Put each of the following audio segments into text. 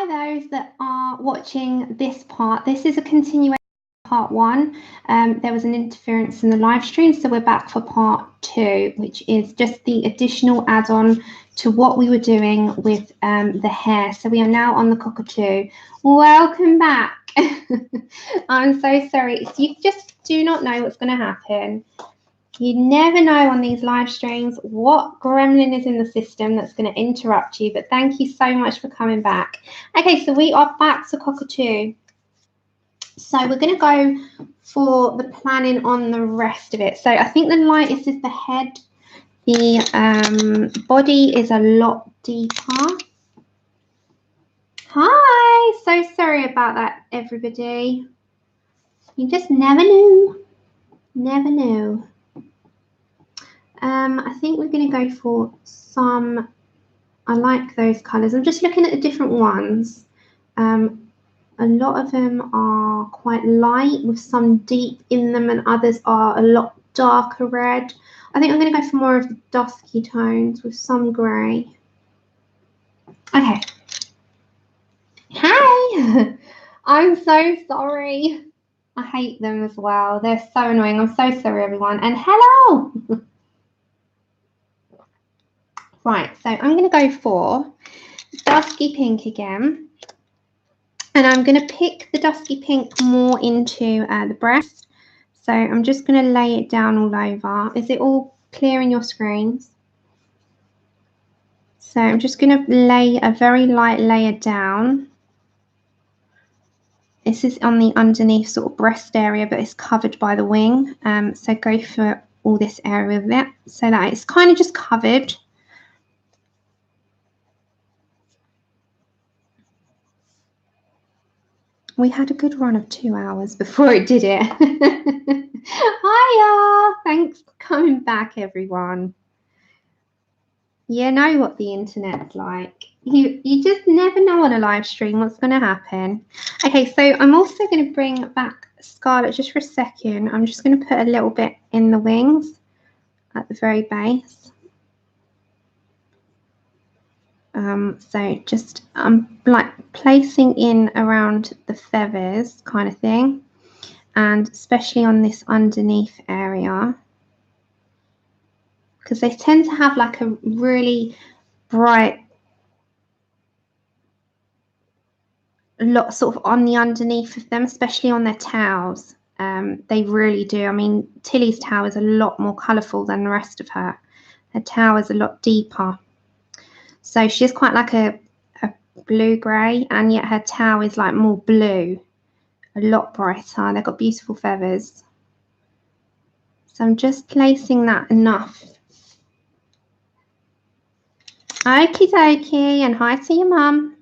hi those that are watching this part. This is a continuation of part 1. There was an interference in the live stream, so we're back for part 2, which is just the additional add-on to what we were doing with the hair. So we are now on the Cockatoo. Welcome back. I'm so sorry. So you just do not know what's going to happen. You never know on these live streams what gremlin is in the system that's going to interrupt you, but thank you so much for coming back. Okay, so we are back to Cockatoo. So we're going to go for the planning on the rest of it. So I think the lightest is the head. The body is a lot deeper. Hi, so sorry about that, everybody. You just never knew. Never knew. I think we're going to go for some, I like those colours. I'm just looking at the different ones. A lot of them are quite light with some deep in them, and others are a lot darker red. I think I'm going to go for more of the dusky tones with some grey. Okay. Hi! I'm so sorry. I hate them as well. They're so annoying. I'm so sorry, everyone. And hello! Right, so I'm going to go for dusky pink again. And I'm going to pick the dusky pink more into the breast. So I'm just going to lay it down all over. Is it all clear in your screens? So I'm just going to lay a very light layer down. This is on the underneath sort of breast area, but it's covered by the wing. So go for all this area of it so that it's kind of just covered. We had a good run of 2 hours before it did it. Hiya! Thanks for coming back, everyone. You know what the internet's like. You just never know on a live stream what's going to happen. Okay, so I'm also going to bring back Scarlet just for a second. I'm just going to put a little bit in the wings at the very base. So just I'm like placing in around the feathers kind of thing, and especially on this underneath area, because they tend to have like a really bright lot sort of on the underneath of them, especially on their tails. They really do. I mean, Tilly's tail is a lot more colourful than the rest of her. Her tail is a lot deeper. So she's quite like a blue-grey, and yet her tail is like more blue, a lot brighter. They've got beautiful feathers. So I'm just placing that enough. Okie dokie, and hi to your mum.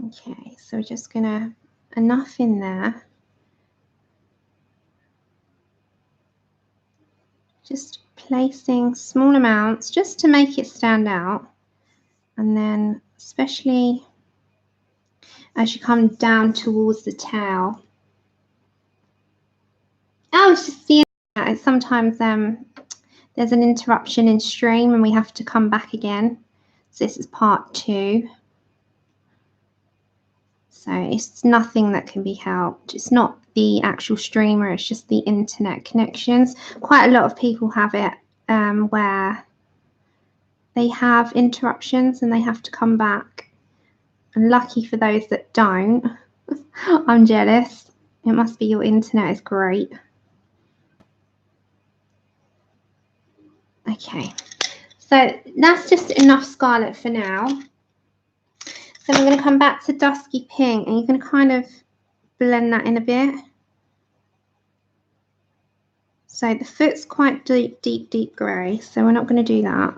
Okay, so we're just gonna, enough in there. Just placing small amounts just to make it stand out. And then especially as you come down towards the tail. Oh, it's just the internet. Sometimes there's an interruption in stream and we have to come back again. So this is part 2. So it's nothing that can be helped. It's not the actual streamer, it's just the internet connections. Quite a lot of people have it where they have interruptions and they have to come back. And lucky for those that don't. I'm jealous. It must be your internet is great. Okay, so that's just enough Scarlet for now. So I'm going to come back to dusky pink, and you can kind of blend that in a bit. So the foot's quite deep grey, so we're not going to do that.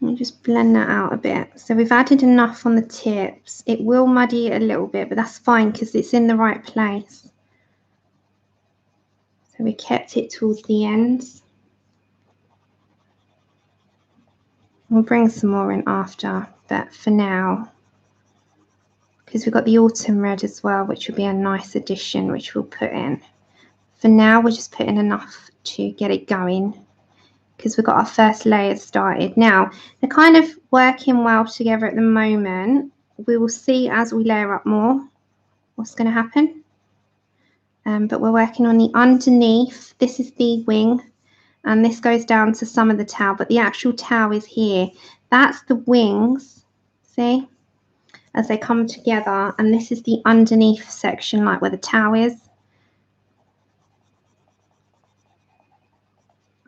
Let me just blend that out a bit. So we've added enough on the tips. It will muddy it a little bit, but that's fine because it's in the right place. So we kept it towards the ends. We'll bring some more in after, but for now, because we've got the autumn red as well, which will be a nice addition, which we'll put in. For now, we're just putting enough to get it going because we've got our first layer started. Now, they're kind of working well together at the moment. We will see as we layer up more what's going to happen. But we're working on the underneath. This is the wing, and this goes down to some of the tail, but the actual tail is here. That's the wings, see, as they come together, and this is the underneath section, like where the tail is.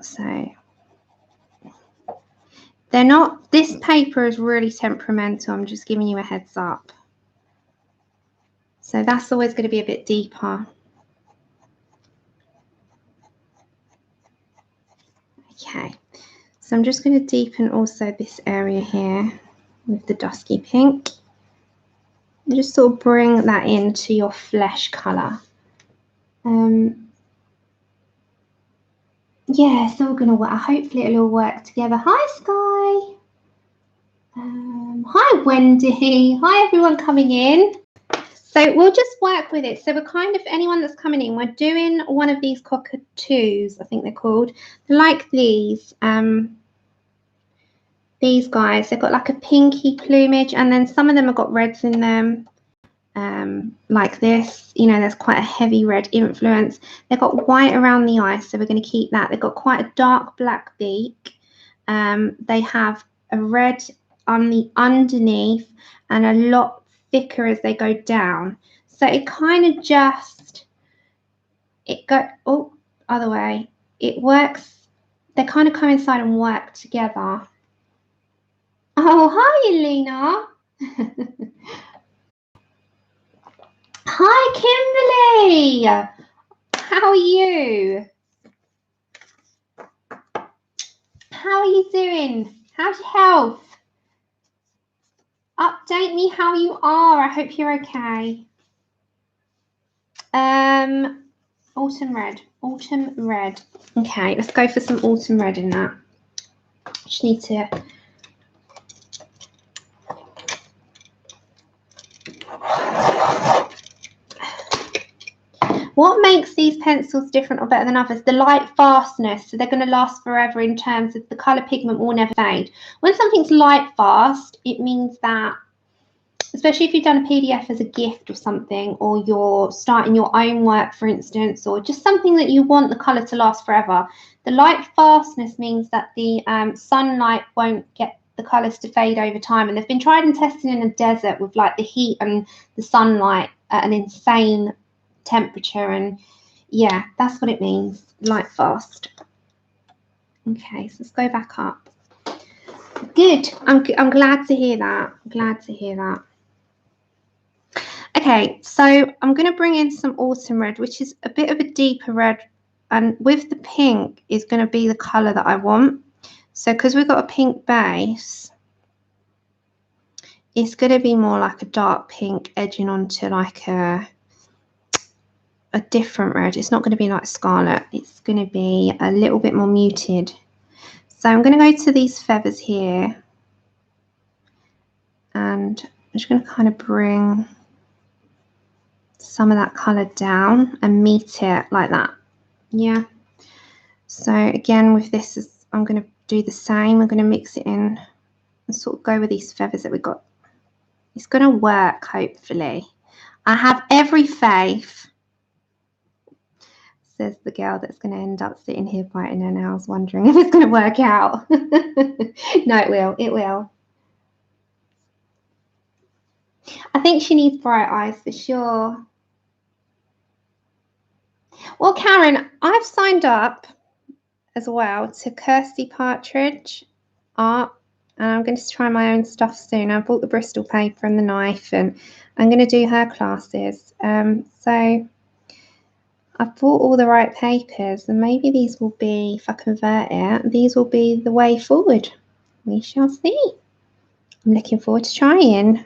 So they're not, this paper is really temperamental. I'm just giving you a heads up. So that's always going to be a bit deeper. Okay, so I'm just going to deepen also this area here with the dusky pink. And just sort of bring that into your flesh colour. Yeah, it's all going to work. Hopefully it'll all work together. Hi, Sky. Hi, Wendy. Hi, everyone coming in. So we'll just work with it. So we're kind of, anyone that's coming in, we're doing one of these cockatoos, I think they're called. They're like these guys. They've got like a pinky plumage, and then some of them have got reds in them. Like this, you know, there's quite a heavy red influence. They've got white around the eyes, so we're going to keep that. They've got quite a dark black beak. They have a red on the underneath and a lot thicker as they go down. So it kind of just, other way. It works. They kind of coincide and work together. Oh, hi, Elena. Hi, Kimberly. How are you? How are you doing? How's your health? Update me how you are. I hope you're okay. Autumn red. Autumn red. Okay, let's go for some autumn red in that. Just need to. What makes these pencils different or better than others? The light fastness. So they're going to last forever in terms of the colour pigment will never fade. When something's light fast, it means that, especially if you've done a PDF as a gift or something, or you're starting your own work, for instance, or just something that you want the colour to last forever, the light fastness means that the sunlight won't get the colours to fade over time. And they've been tried and tested in a desert with like the heat and the sunlight at an insane temperature, and yeah, that's what it means, light fast. Okay, so let's go back up. Good. I'm glad to hear that. I'm glad to hear that. Okay, so I'm going to bring in some autumn red, which is a bit of a deeper red, and with the pink is going to be the color that I want. So because we've got a pink base, it's going to be more like a dark pink edging onto like a different red. It's not going to be like Scarlet. It's going to be a little bit more muted. So I'm going to go to these feathers here, and I'm just going to kind of bring some of that colour down and meet it like that. Yeah. So again, with this, I'm going to do the same. I'm going to mix it in and sort of go with these feathers that we got. It's going to work, hopefully. I have every faith, says the girl that's going to end up sitting here biting her nails, wondering if it's going to work out. No, it will. It will. I think she needs bright eyes for sure. Well, Karen, I've signed up as well to Kirsty Partridge Art, and I'm going to try my own stuff soon. I bought the Bristol paper and the knife, and I'm going to do her classes. So I've bought all the right papers, and maybe these will be, if I convert it, these will be the way forward. We shall see. I'm looking forward to trying.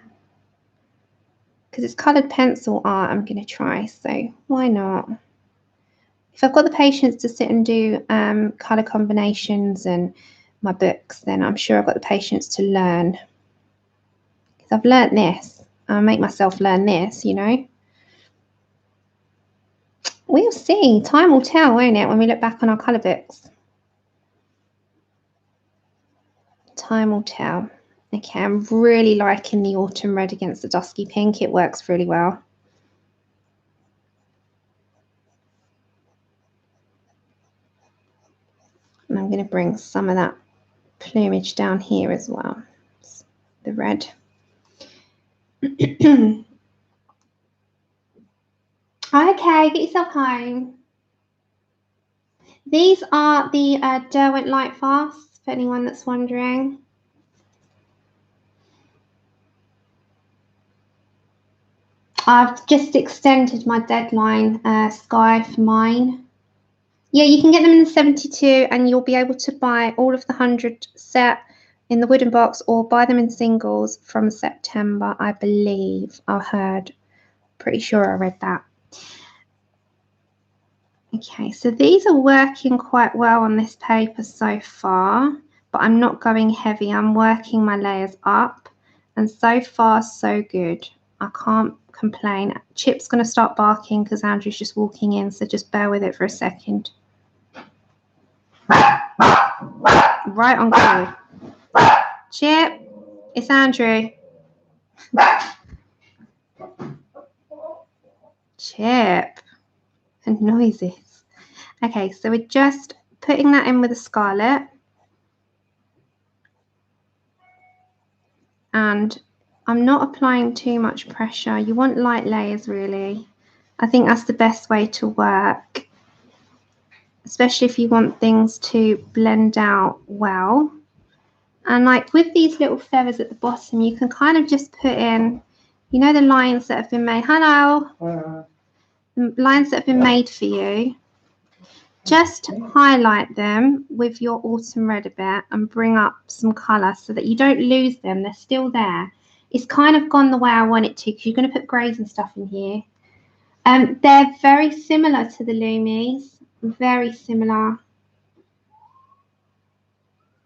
Because it's coloured pencil art I'm going to try, so why not? If I've got the patience to sit and do colour combinations and my books, then I'm sure I've got the patience to learn. Because I've learnt this. I'll make myself learn this, you know. We'll see. Time will tell, won't it, when we look back on our colour books. Time will tell. Okay, I'm really liking the autumn red against the dusky pink. It works really well. And I'm going to bring some of that plumage down here as well. The red. Okay, get yourself home. These are the Derwent Lightfasts, for anyone that's wondering. I've just extended my deadline, Sky, for mine. Yeah, you can get them in the 72 and you'll be able to buy all of the 100 set in the wooden box or buy them in singles from September, I believe. I heard. Pretty sure I read that. Okay, so these are working quite well on this paper so far, but I'm not going heavy. I'm working my layers up, and so far so good. I can't complain. Chip's going to start barking because Andrew's just walking in, so just bear with it for a second. Right on cue. Chip, it's Andrew. Chip. And noises. Okay, so we're just putting that in with a Scarlet. And I'm not applying too much pressure. You want light layers, really. I think that's the best way to work, especially if you want things to blend out well. And like with these little feathers at the bottom, you can kind of just put in, you know, the lines that have been made. Hello. The lines that have been made for you. Just highlight them with your autumn red a bit and bring up some colour so that you don't lose them. They're still there. It's kind of gone the way I want it to because you're going to put greys and stuff in here. They're very similar to the Loomies. Very similar.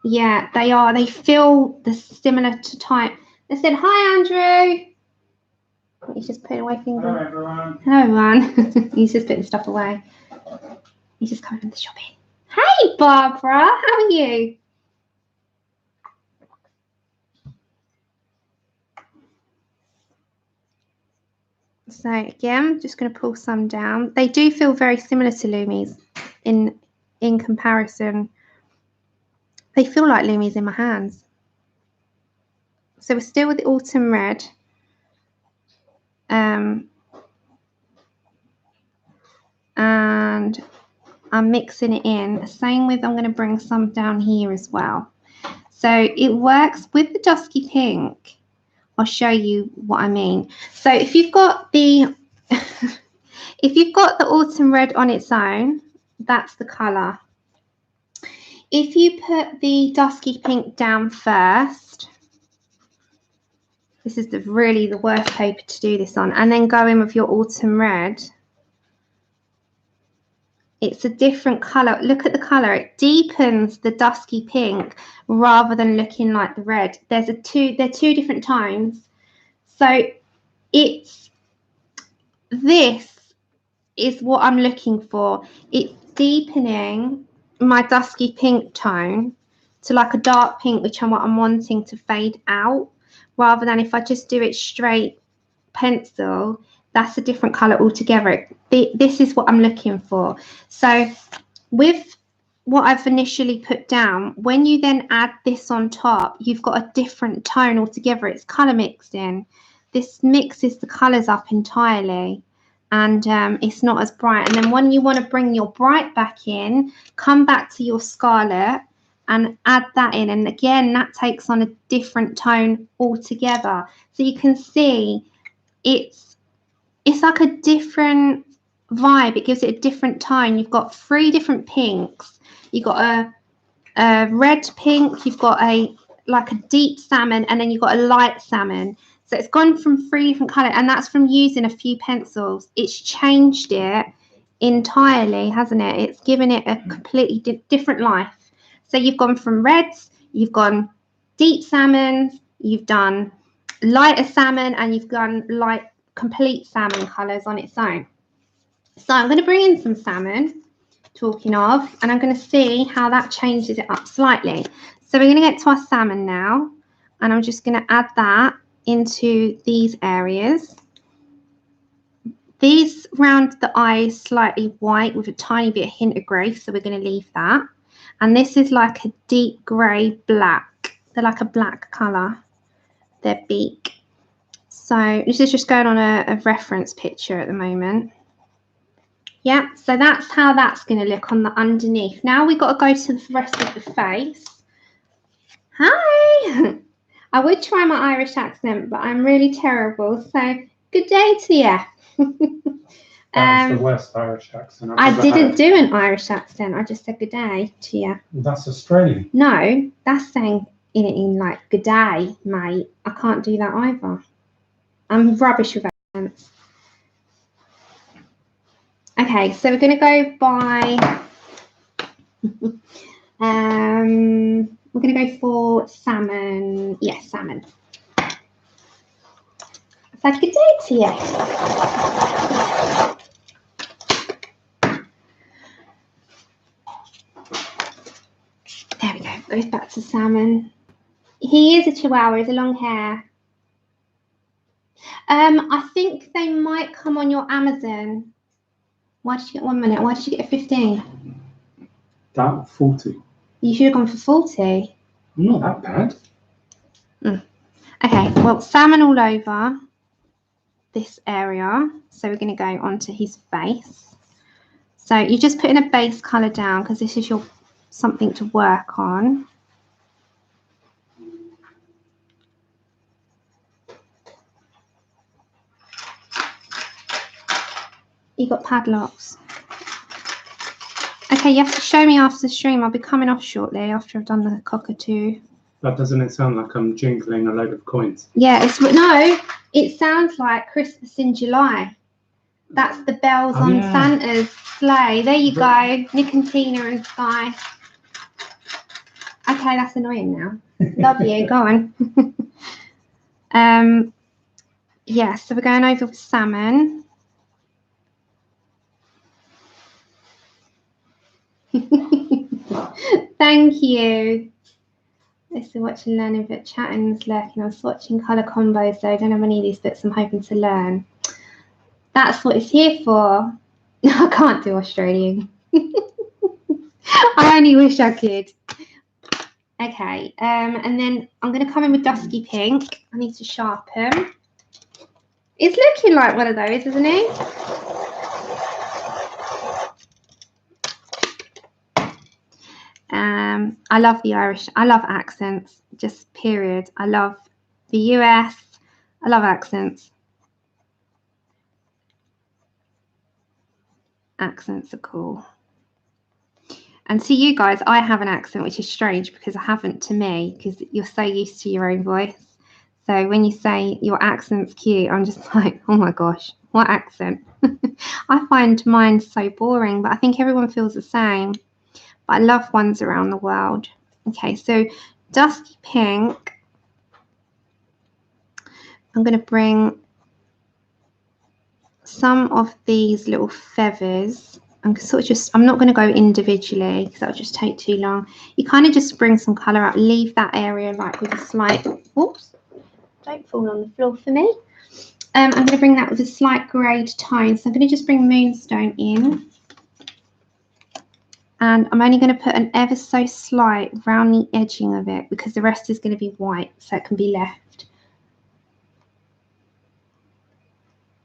Yeah, they are. They feel similar to type. They said, hi, Andrew. He's just putting away things. Hello, everyone. Hello, everyone. He's just putting stuff away. He's just coming from the shopping. Hey, Barbara. How are you? So, again, just going to pull some down. They do feel very similar to Loomies in comparison. They feel like Loomies in my hands. So we're still with the autumn red. And I'm mixing it in. Same with, I'm going to bring some down here as well. So it works with the dusky pink. I'll show you what I mean. So if you've got the if you've got the autumn red on its own, that's the colour. If you put the dusky pink down first, this is really the worst paper to do this on, and then go in with your autumn red, it's a different colour. Look at the colour. It deepens the dusky pink rather than looking like the red. They're two different tones. So this is what I'm looking for. It's deepening my dusky pink tone to like a dark pink, which I'm wanting to fade out, rather than if I just do it straight pencil. That's a different color altogether. This is what I'm looking for. So with what I've initially put down, when you then add this on top, you've got a different tone altogether. It's color mixed in. This mixes the colors up entirely, and it's not as bright. And then when you want to bring your bright back in, come back to your Scarlet and add that in, and again that takes on a different tone altogether. So you can see it's like a different vibe. It gives it a different tone. You've got 3 different pinks. You've got a red pink, you've got like a deep salmon, and then you've got a light salmon. So it's gone from 3 different colours, and that's from using a few pencils. It's changed it entirely, hasn't it? It's given it a completely different life. So you've gone from reds, you've gone deep salmons, you've done lighter salmon, and you've done light complete salmon colours on its own. So I'm going to bring in some salmon, talking of, and I'm going to see how that changes it up slightly. So we're going to get to our salmon now, and I'm just going to add that into these areas. These round the eyes slightly white with a tiny bit of hint of grey, so we're going to leave that. And this is like a deep grey black. They're like a black colour, their beak. So this is just going on a reference picture at the moment. Yeah, so that's how that's going to look on the underneath. Now we've got to go to the rest of the face. Hi! I would try my Irish accent, but I'm really terrible. So good day to you. That's the worst Irish accent I didn't do an Irish accent. I just said good day to you. That's Australian. No, that's saying in like good day, mate. I can't do that either. I'm rubbish with accents. Okay, so we're going to go by. We're going to go for salmon. Yes, salmon. So good day to you. There we go. Goes back to salmon. He is a chihuahua. He's a long hair. I think they might come on your Amazon. Why did you get 1 minute? Why did you get a 15? That 40. You should have gone for 40. Not that bad. Okay, well, salmon all over this area. So we're going to go onto his face. So you're just putting a base colour down because this is your something to work on. You got padlocks. Okay, you have to show me after the stream. I'll be coming off shortly after I've done the cockatoo. But doesn't it sound like I'm jingling a load of coins? Yeah, no, it sounds like Christmas in July. That's the bells on Santa's sleigh. There you go, Nick and Tina and Sky. Okay, that's annoying now. Love you, go on. Yeah, so we're going over with salmon. Thank you. This is watching, learning, but chatting is lurking. I'm swatching colour combos, so I don't have any of these bits I'm hoping to learn. That's what it's here for. I can't do Australian. I only wish I could. Okay, and then I'm going to come in with Dusky Pink. I need to sharpen. It's looking like one of those, isn't it? I love the Irish. I love accents, just period. I love the US. I love accents. Accents are cool. And to you guys, I have an accent, which is strange because I haven't to me, because you're so used to your own voice. So when you say your accent's cute, I'm just like, oh my gosh, what accent? I find mine so boring, but I think everyone feels the same. But I love ones around the world. Okay, so Dusky Pink. I'm going to bring some of these little feathers. I'm not going to go individually because that'll just take too long. You kind of just bring some colour out, leave that area like with a slight, whoops, don't fall on the floor for me. I'm going to bring that with a slight greyed tone. So I'm going to just bring Moonstone in. And I'm only going to put an ever so slight around the edging of it because the rest is going to be white, so it can be left.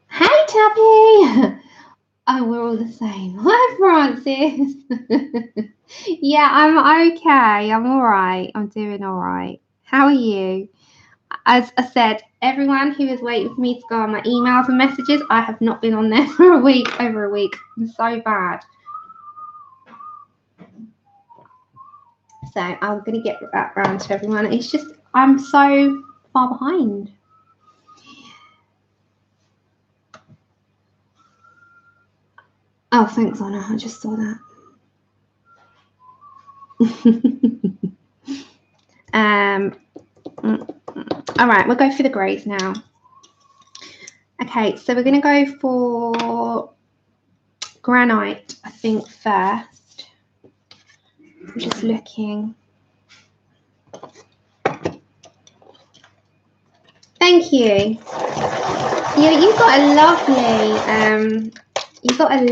Hey, Tappy! Oh, we're all the same. Hi, Francis. Yeah, I'm okay. I'm all right. I'm doing all right. How are you? As I said, everyone who is waiting for me to go on my emails and messages, I have not been on there for over a week. I'm so bad. So I'm going to get that round to everyone. It's just, I'm so far behind. Oh, thanks, Anna. I just saw that. All right, we'll go for the greys now. Okay, so we're going to go for Granite, I think, first. I'm just looking. Thank you. Yeah, you've got a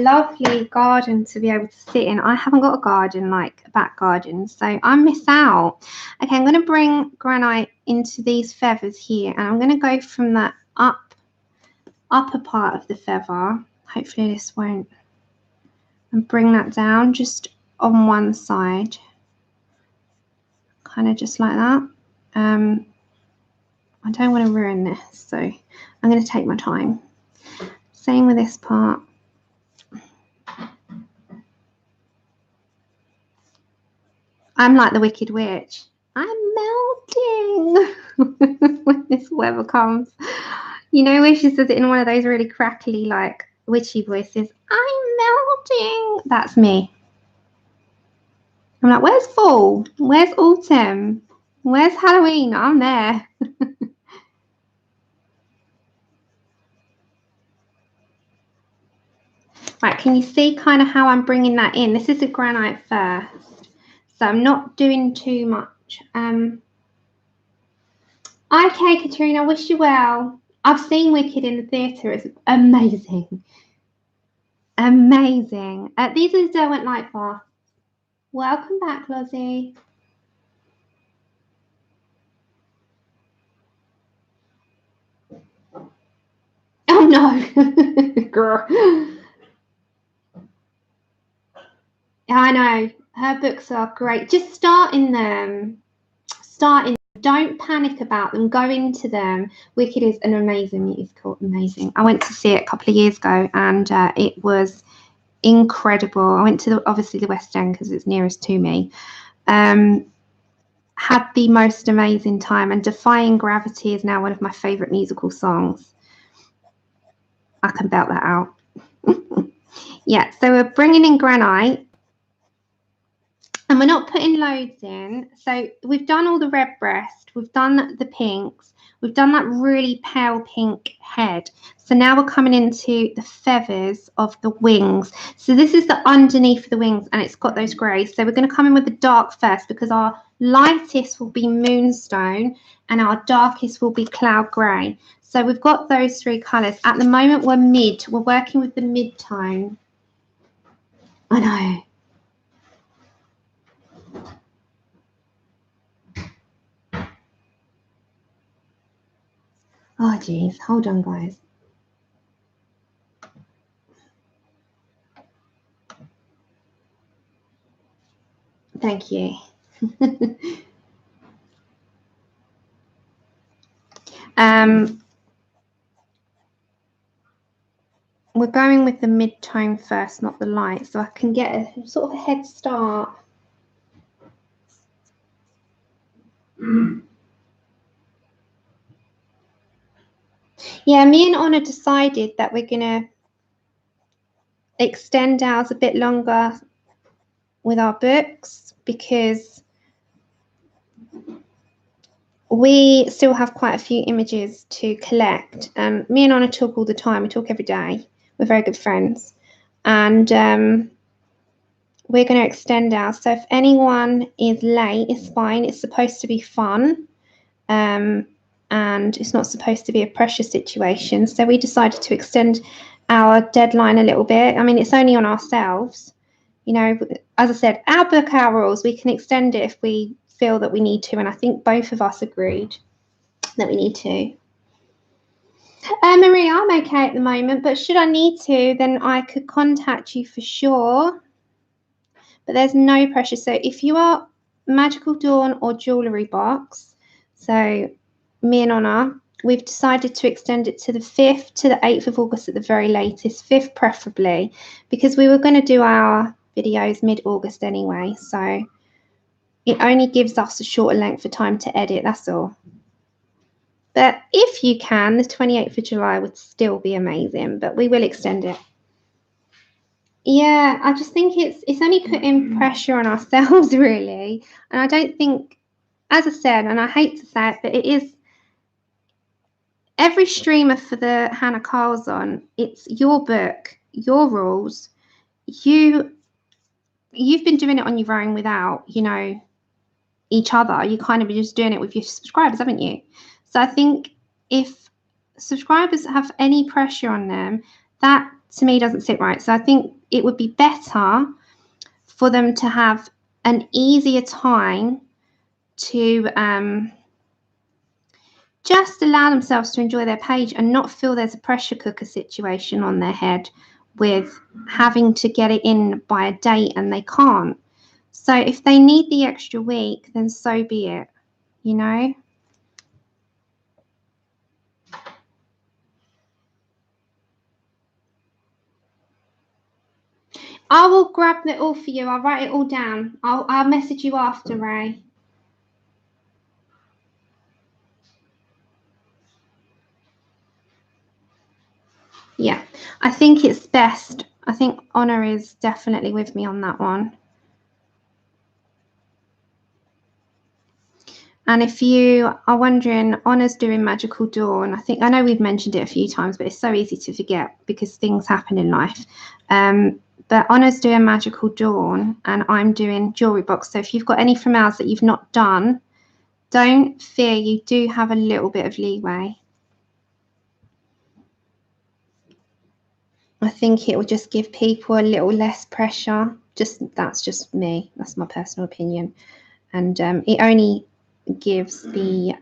lovely garden to be able to sit in. I haven't got a garden, like a back garden, so I miss out. Okay, I'm going to bring Granite into these feathers here, and I'm going to go from that upper part of the feather. Hopefully this won't, and bring that down just on one side, kind of just like that. I don't want to ruin this, so I'm going to take my time. Same with this part. I'm like the Wicked Witch. I'm melting when this weather comes. You know where she says it in one of those really crackly, like, witchy voices. I'm melting. That's me. I'm like, where's fall? Where's autumn? Where's Halloween? I'm there. Right, can you see kind of how I'm bringing that in? This is a Granite first, so I'm not doing too much. Okay, Katrina, wish you well. I've seen Wicked in the theatre. It's amazing. Amazing. These are the Derwent Lightfasts. Welcome back, Lozzie. Oh, no. Girl. I know. Her books are great. Just start in them. Don't panic about them. Go into them. Wicked is an amazing musical. Amazing. I went to see it a couple of years ago, and it was incredible. I went to obviously the West End because it's nearest to me. Had the most amazing time, and Defying Gravity is now one of my favourite musical songs. I can belt that out. Yeah, so we're bringing in Granite. And we're not putting loads in. So we've done all the red breast. We've done the pinks. We've done that really pale pink head. So now we're coming into the feathers of the wings. So this is the underneath of the wings, and it's got those greys. So we're going to come in with the dark first, because our lightest will be Moonstone and our darkest will be Cloud Grey. So we've got those three colours. At the moment, we're mid. We're working with the mid-tone. I know. Oh, geez. Hold on, guys. Thank you. We're going with the mid-tone first, not the light, so I can get a sort of a head start. Yeah, me and Honor decided that we're going to extend ours a bit longer with our books, because we still have quite a few images to collect. Me and Honor talk all the time. We talk every day. We're very good friends. And we're going to extend ours. So if anyone is late, it's fine. It's supposed to be fun. And it's not supposed to be a pressure situation. So we decided to extend our deadline a little bit. I mean, it's only on ourselves. You know, as I said, our book, our rules, we can extend it if we feel that we need to. And I think both of us agreed that we need to. Maria, I'm okay at the moment, but should I need to, then I could contact you for sure. But there's no pressure. So if you are Magical Dawn or Jewellery Box, so me and Honor, we've decided to extend it to the 5th to the 8th of August at the very latest, 5th preferably, because we were going to do our videos mid-August anyway. So it only gives us a shorter length of time to edit, that's all. But if you can, the 28th of July would still be amazing, but we will extend it. Yeah, I just think it's only putting pressure on ourselves, really. And I don't think, as I said, and I hate to say it, but it is every streamer for the Hannah Carlson, it's your book, your rules. You've been doing it on your own without, you know, each other. You kind of be just doing it with your subscribers, haven't you? So I think if subscribers have any pressure on them, that to me doesn't sit right. So I think it would be better for them to have an easier time to just allow themselves to enjoy their page and not feel there's a pressure cooker situation on their head with having to get it in by a date and they can't. So if they need the extra week, then so be it, you know. I will grab it all for you. I'll write it all down. I'll message you after, Ray. Yeah, I think it's best. I think Honor is definitely with me on that one. And if you are wondering, Honor's doing Magical Dawn. I know we've mentioned it a few times, but it's so easy to forget because things happen in life. But Honor's doing Magical Dawn and I'm doing Jewelry Box. So if you've got any from ours that you've not done, don't fear, you do have a little bit of leeway. I think it will just give people a little less pressure. That's just me. That's my personal opinion. And it only gives the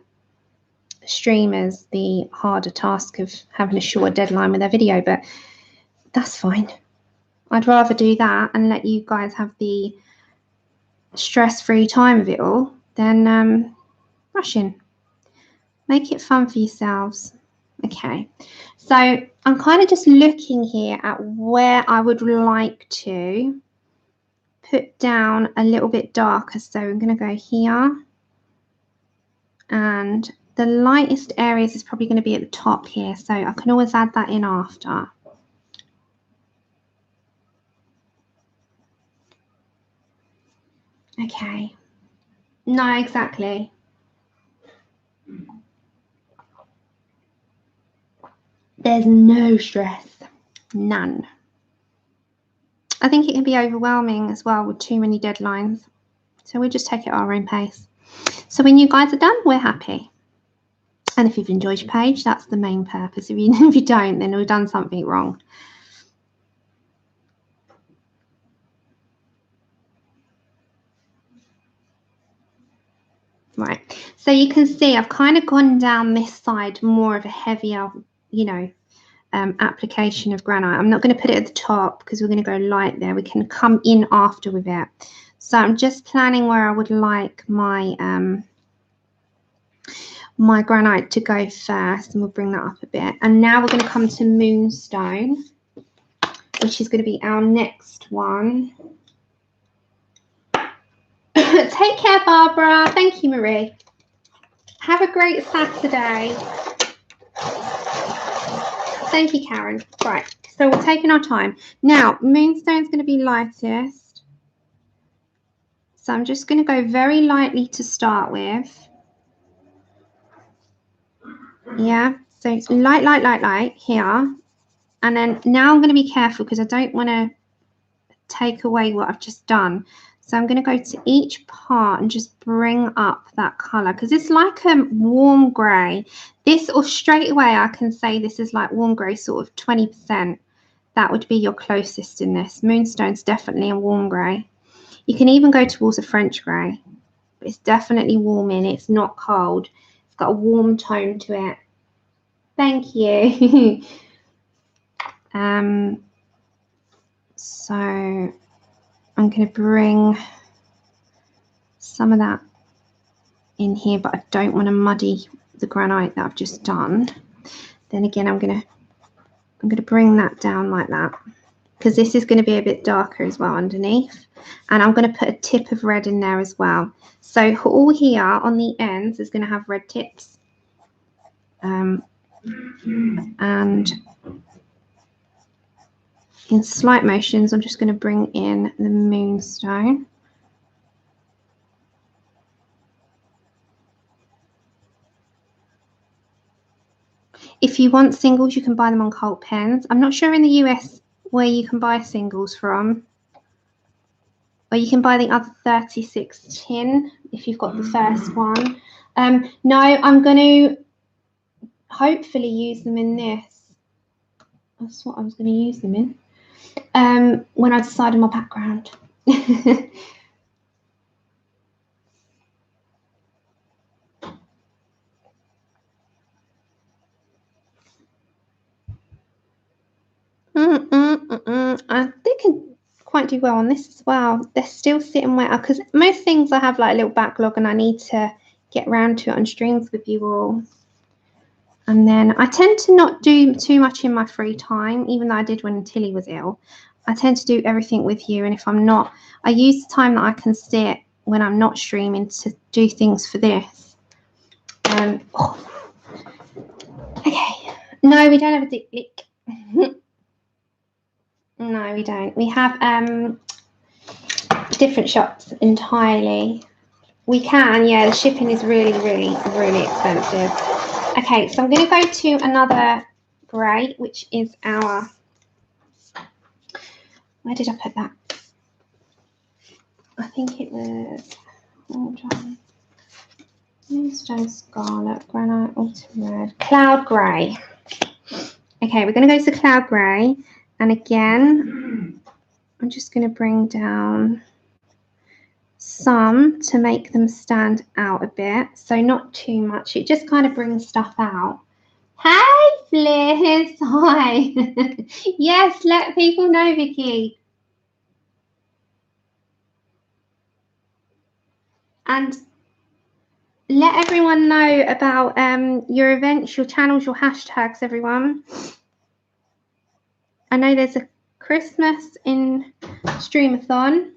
streamers the harder task of having a short deadline with their video, but that's fine. I'd rather do that and let you guys have the stress-free time of it all than rushing. Make it fun for yourselves. Okay, so I'm kind of just looking here at where I would like to put down a little bit darker. So I'm going to go here, and the lightest areas is probably going to be at the top here, so I can always add that in after. Okay, no, exactly. There's no stress, none. I think it can be overwhelming as well with too many deadlines, so we'll just take it at our own pace. So when you guys are done, we're happy. And if you've enjoyed your page, that's the main purpose. If you don't, then we've done something wrong. Right, so you can see I've kind of gone down this side, more of a heavier, you know, application of granite. I'm not going to put it at the top because we're going to go light there. We can come in after with it. So I'm just planning where I would like my my granite to go first, and we'll bring that up a bit. And now we're going to come to Moonstone, which is going to be our next one. Take care, Barbara. Thank you, Marie. Have a great Saturday. Thank you, Karen. Right, so we're taking our time. Now, Moonstone's going to be lightest. So I'm just going to go very lightly to start with. Yeah, so it's light here. And then now I'm going to be careful because I don't want to take away what I've just done. So I'm going to go to each part and just bring up that colour because it's like a warm grey. This, or straight away I can say this is like warm grey, sort of 20%. That would be your closest in this. Moonstone's definitely a warm grey. You can even go towards a French grey. But it's definitely warming. It's not cold. It's got a warm tone to it. Thank you. So I'm going to bring some of that in here, but I don't want to muddy the granite that I've just done. Then again, I'm going to bring that down like that because this is going to be a bit darker as well underneath. And I'm going to put a tip of red in there as well. So all here on the ends is going to have red tips. And in slight motions, I'm just going to bring in the Moonstone. If you want singles, you can buy them on CultPens. I'm not sure in the US where you can buy singles from. Or you can buy the other 36 tin if you've got the first one. No, I'm going to hopefully use them in this. That's what I was going to use them in. When I decide on my background. I think I can quite do well on this as well. They're still sitting wet because most things I have like a little backlog and I need to get around to it on streams with you all. And then I tend to not do too much in my free time, even though I did when Tilly was ill. I tend to do everything with you, and if I'm not, I use the time that I can sit when I'm not streaming to do things for this. Okay. No, we don't have a dick lick. No, we don't. We have different shops entirely. We can, yeah, the shipping is really, really, really expensive. Okay, so I'm going to go to another grey, which is our... Where did I put that? I think it was... Hold on. Moonstone, Scarlet, Granite, Autumn Red, Cloud Grey. Okay, we're going to go to Cloud Grey. And again, I'm just going to bring down some to make them stand out a bit. So not too much. It just kind of brings stuff out. Hey, Fliz. Hi. Yes, let people know, Vicky. And let everyone know about your events, your channels, your hashtags, everyone. I know there's a Christmas in Streamathon.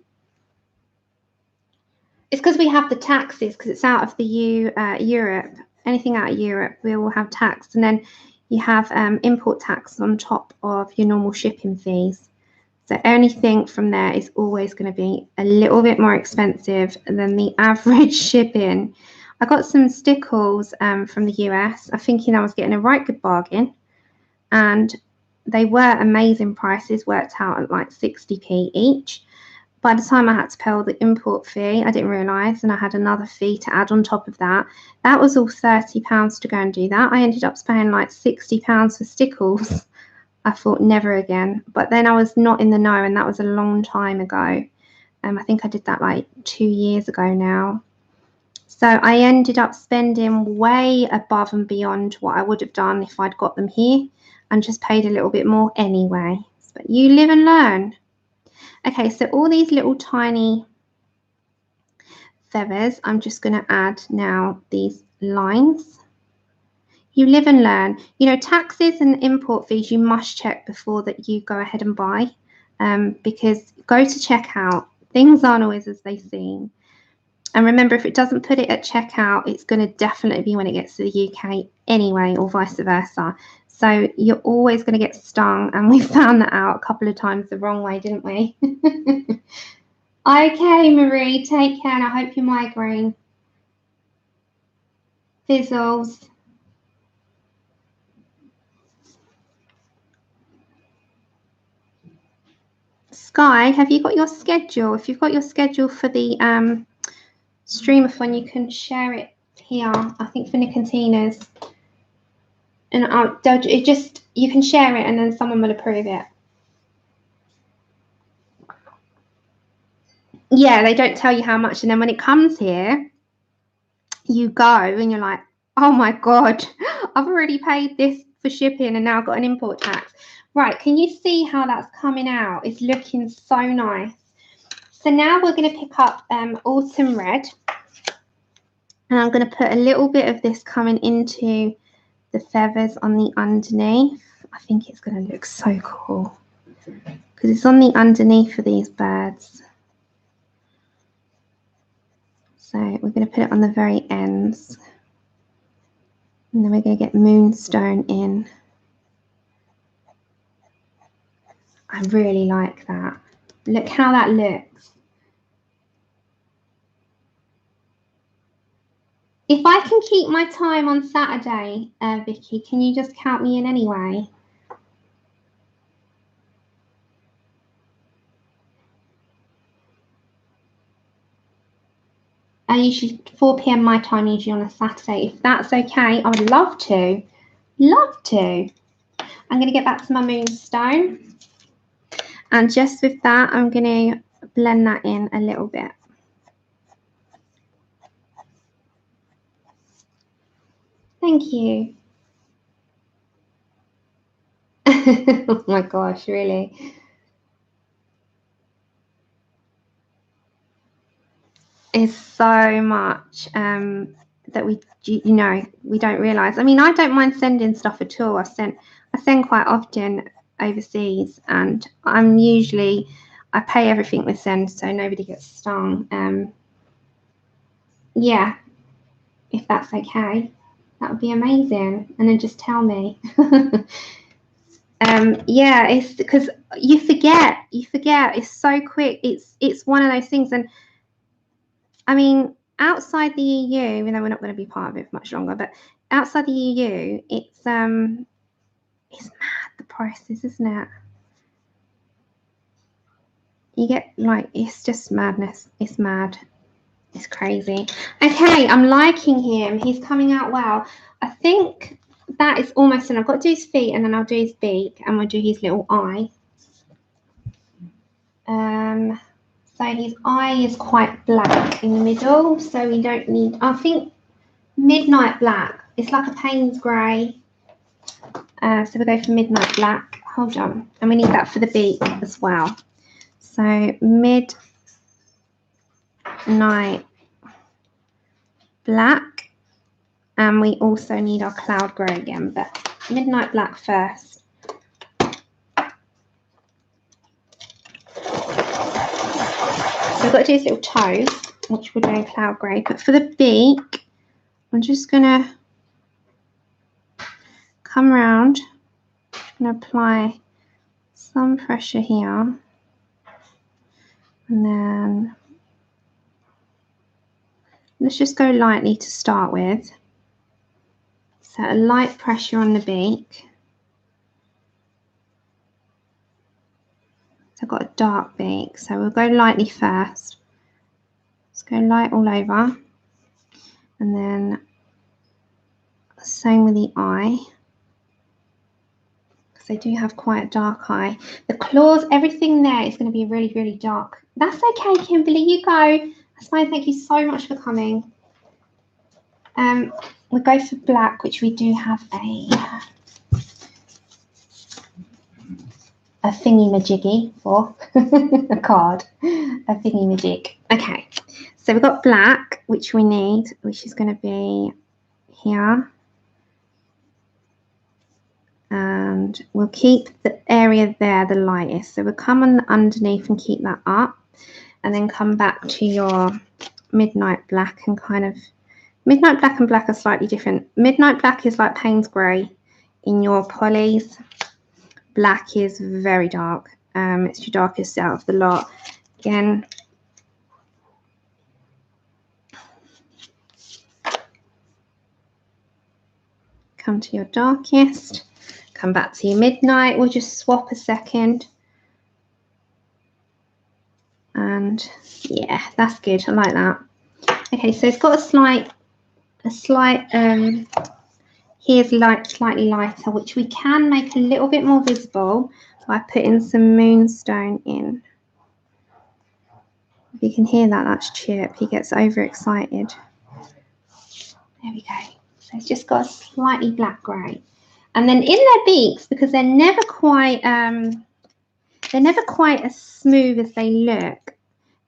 It's because we have the taxes, because it's out of the Europe. Anything out of Europe, we will have tax. And then you have import tax on top of your normal shipping fees. So anything from there is always going to be a little bit more expensive than the average shipping. I got some stickles from the US. I'm thinking I was getting a right good bargain. And they were amazing prices, worked out at like 60p each. By the time I had to pay the import fee, I didn't realise, and I had another fee to add on top of that. That was all £30 to go and do that. I ended up spending like £60 for stickles. I thought never again. But then I was not in the know, and that was a long time ago. I think I did that like 2 years ago now. So I ended up spending way above and beyond what I would have done if I'd got them here, and just paid a little bit more anyway. But you live and learn. Okay, so all these little tiny feathers, I'm just going to add now these lines. You live and learn. You know, taxes and import fees you must check before that you go ahead and buy, because go to checkout. Things aren't always as they seem. And remember, if it doesn't put it at checkout, it's going to definitely be when it gets to the UK anyway, or vice versa. So you're always going to get stung, and we found that out a couple of times the wrong way, didn't we? Okay, Marie, take care, and I hope your migraine fizzles. Sky, have you got your schedule? If you've got your schedule for the Streamathon, you can share it here, I think, for Nicotina's. And you can share it and then someone will approve it. Yeah, they don't tell you how much. And then when it comes here, you go and you're like, oh my God, I've already paid this for shipping and now I've got an import tax. Right, can you see how that's coming out? It's looking so nice. So now we're going to pick up Autumn Red. And I'm going to put a little bit of this coming into the feathers on the underneath. I think it's going to look so cool because it's on the underneath of these birds. So we're going to put it on the very ends. And then we're going to get Moonstone in. I really like that. Look how that looks. If I can keep my time on Saturday, Vicky, can you just count me in anyway? I usually 4 p.m. my time, usually on a Saturday. If that's okay, I would love to. Love to. I'm going to get back to my Moonstone. And just with that, I'm going to blend that in a little bit. Thank you. Oh my gosh, really? It's so much that we don't realize. I mean, I don't mind sending stuff at all. I send quite often overseas, and I pay everything we send, so nobody gets stung. Yeah, if that's okay, that would be amazing. And then just tell me. Yeah, it's because you forget. It's so quick. It's one of those things. And I mean, outside the EU, even though we're not going to be part of it for much longer, but outside the EU, it's mad, the prices, isn't it? You get like, it's just madness. It's mad. It's crazy. Okay, I'm liking him. He's coming out well. I think that is almost done. I've got to do his feet, and then I'll do his beak, and we'll do his little eye. So his eye is quite black in the middle, so we don't need, I think, midnight black. It's like a Payne's grey. So we'll go for midnight black. Hold on. And we need that for the beak as well. So midnight black. And we also need our cloud grey again, but midnight black first. So we've got to do his little toes, which we're doing cloud grey. But for the beak, I'm just going to come around. I'm going to apply some pressure here. And then let's just go lightly to start with. So a light pressure on the beak. So I've got a dark beak, so we'll go lightly first. Let's go light all over. And then same with the eye, because they do have quite a dark eye. The claws, everything there is going to be really, really dark. That's okay, Kimberly, you go. That's fine, thank you so much for coming. We'll go for black, which we do have a thingy-majiggy for, a card, a thingy-majig. Okay, so we've got black, which we need, which is going to be here. And we'll keep the area there the lightest. So we'll come on underneath and keep that up. And then come back to your midnight black and kind of, midnight black and black are slightly different. Midnight black is like Payne's grey in your polys. Black is very dark. It's your darkest out of the lot. Again, come to your darkest, come back to your midnight. We'll just swap a second. And yeah, that's good. I like that. Okay, so it's got a slight here's slightly lighter, which we can make a little bit more visible by putting some Moonstone in. If you can hear that, that's Chip. He gets overexcited. There we go. So it's just got a slightly black grey. And then in their beaks, because they're never quite as smooth as they look,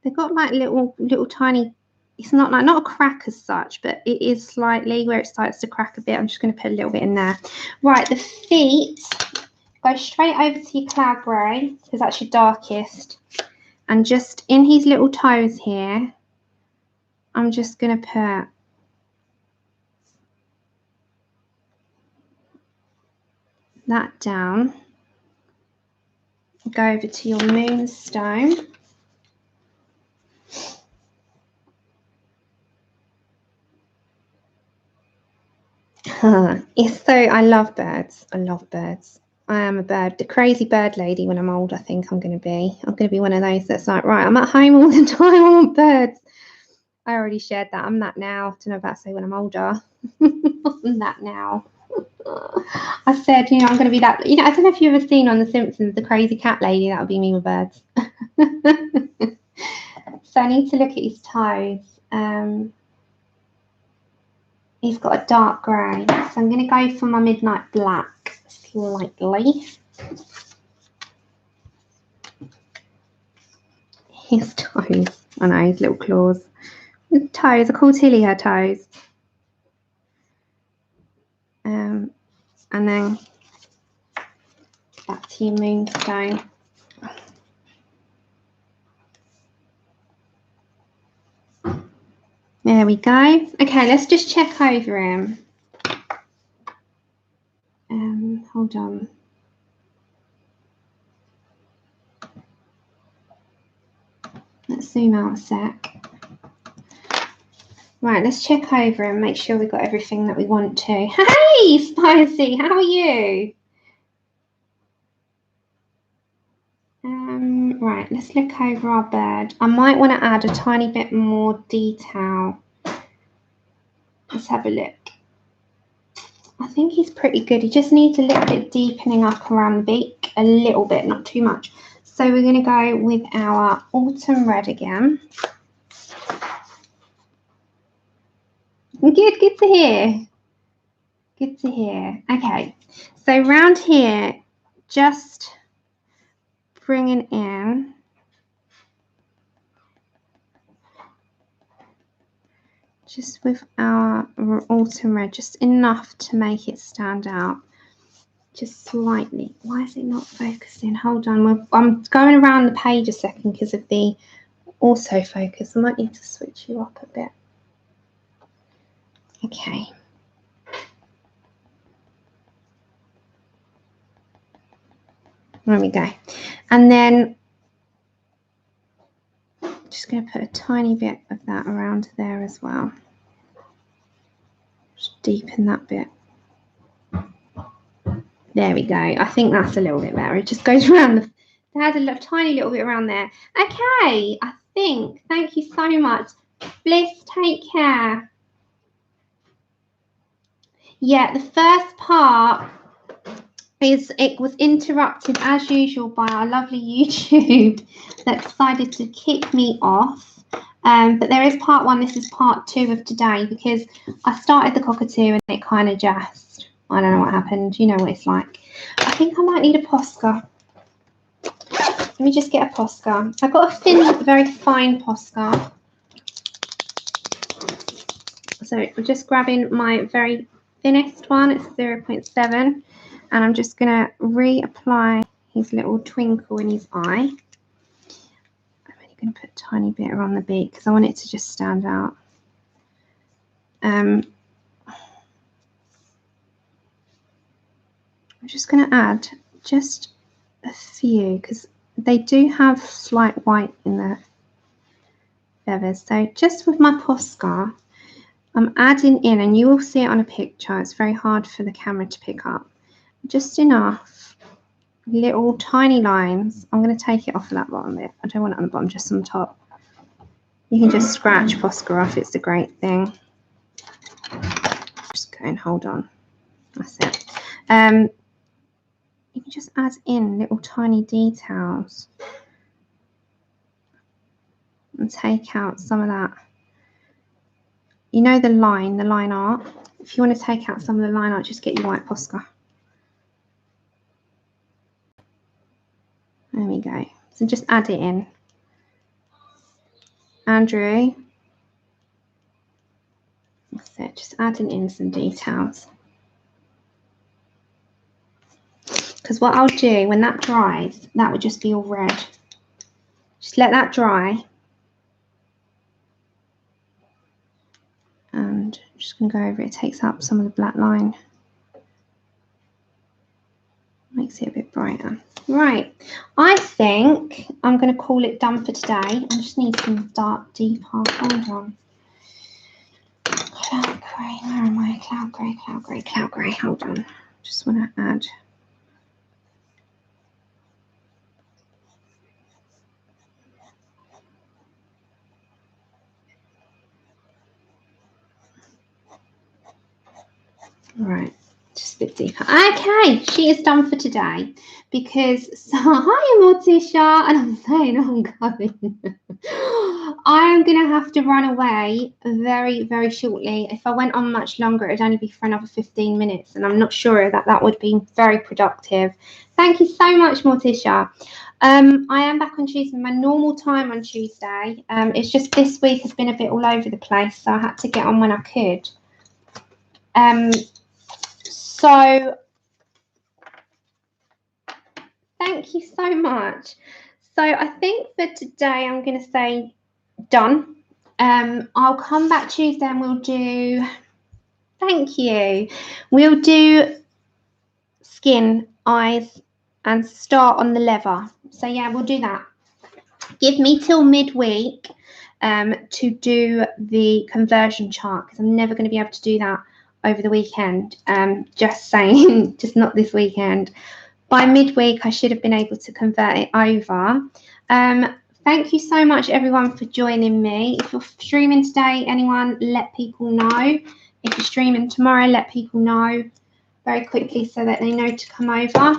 they've got like little tiny, it's not a crack as such, but it is slightly where it starts to crack a bit. I'm just going to put a little bit in there. Right, the feet, go straight over to your cloud grey, because that's your darkest. And just in his little toes here, I'm just going to put that down. Go over to your Moonstone. It's so, I love birds. I love birds. I am a bird, the crazy bird lady when I'm old. I think I'm going to be. I'm going to be one of those that's like, right, I'm at home all the time. I want birds. I already shared that. I'm that now. I don't know about to say when I'm older. I'm that now. I said, you know, I'm going to be that. You know, I don't know if you've ever seen on The Simpsons the crazy cat lady. That would be me with birds. So I need to look at his toes. He's got a dark grey. So I'm going to go for my midnight black slightly. His toes. I know, his little claws. His toes. I call Tilly her toes. And then back to your Moonstone. There we go. Okay, let's just check over him. Hold on. Let's zoom out a sec. Right, let's check over him, make sure we've got everything that we want to. Hey, Spicy, how are you? Right, let's look over our bird. I might want to add a tiny bit more detail. Let's have a look. I think he's pretty good. He just needs a little bit deepening up around the beak, a little bit, not too much. So we're going to go with our autumn red again. Good to hear. Good to hear. Okay, so round here, just bringing in just with our autumn red, just enough to make it stand out, just slightly. Why is it not focusing? Hold on, I'm going around the page a second because of the autofocus. I might need to switch you up a bit. Okay. There we go. And then just going to put a tiny bit of that around there as well. Just deepen that bit. There we go. I think that's a little bit better. It just goes around the, add a tiny little bit around there. Okay, I think. Thank you so much. Bliss, take care. Yeah, the first part it was interrupted as usual by our lovely YouTube that decided to kick me off. But there is part one. This is part two of today because I started the Cockatoo and it kind of just, I don't know what happened. You know what it's like. I think I might need a Posca. Let me just get a Posca. I've got a thin, very fine Posca. So I'm just grabbing my very thinnest one. It's 0.7. And I'm just going to reapply his little twinkle in his eye. I'm only going to put a tiny bit around the beak because I want it to just stand out. I'm just going to add just a few because they do have slight white in their feathers. So just with my Posca, I'm adding in, and you will see it on a picture. It's very hard for the camera to pick up. Just enough little tiny lines. I'm going to take it off of that bottom bit. I don't want it on the bottom, just on the top. You can just scratch Posca off. It's a great thing. Just go and hold on. That's it. You can just add in little tiny details and take out some of that. You know the line art. If you want to take out some of the line art, just get your white Posca. There we go. So just add it in. Andrew. That's it. Just adding in some details. Because what I'll do when that dries, that would just be all red. Just let that dry. And I'm just going to go over it. It takes up some of the black line. Makes it a bit brighter. Right, I think I'm going to call it done for today. I just need some dark, deep art. Hold on. grey. Where am I? Cloud grey, cloud grey, cloud grey. Hold on. Just want to add. Right, just a bit deeper. Okay, she is done for today because hi Morticia, and I'm saying I'm going. I am going to have to run away very, very shortly. If I went on much longer, it'd only be for another 15 minutes, and I'm not sure that that would be very productive. Thank you so much, Morticia. I am back on Tuesday, my normal time on Tuesday. It's just this week has been a bit all over the place, so I had to get on when I could. So thank you so much. So I think for today I'm going to say done. I'll come back Tuesday and we'll do, thank you, we'll do skin, eyes and start on the leather. So yeah, we'll do that. Give me till midweek to do the conversion chart because I'm never going to be able to do that over the weekend. Just saying, just not this weekend. By midweek, I should have been able to convert it over. Thank you so much, everyone, for joining me. If you're streaming today, anyone, let people know. If you're streaming tomorrow, let people know very quickly so that they know to come over.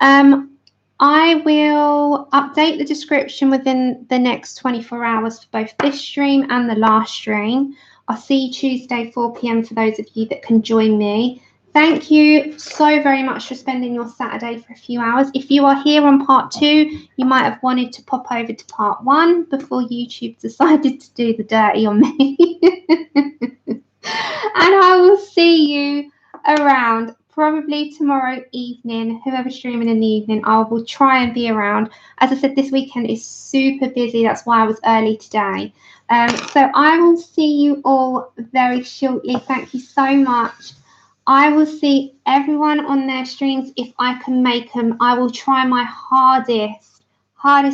I will update the description within the next 24 hours for both this stream and the last stream. I'll see you Tuesday, 4 p.m. for those of you that can join me. Thank you so very much for spending your Saturday for a few hours. If you are here on part 2, you might have wanted to pop over to part 1 before YouTube decided to do the dirty on me. And I will see you around probably tomorrow evening. Whoever's streaming in the evening, I will try and be around. As I said, this weekend is super busy. That's why I was early today. So I will see you all very shortly. Thank you so much. I will see everyone on their streams if I can make them. I will try my hardest. But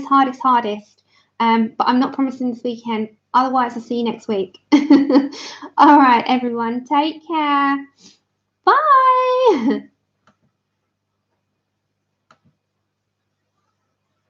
I'm not promising this weekend. Otherwise, I'll see you next week. All right, everyone. Take care. Bye.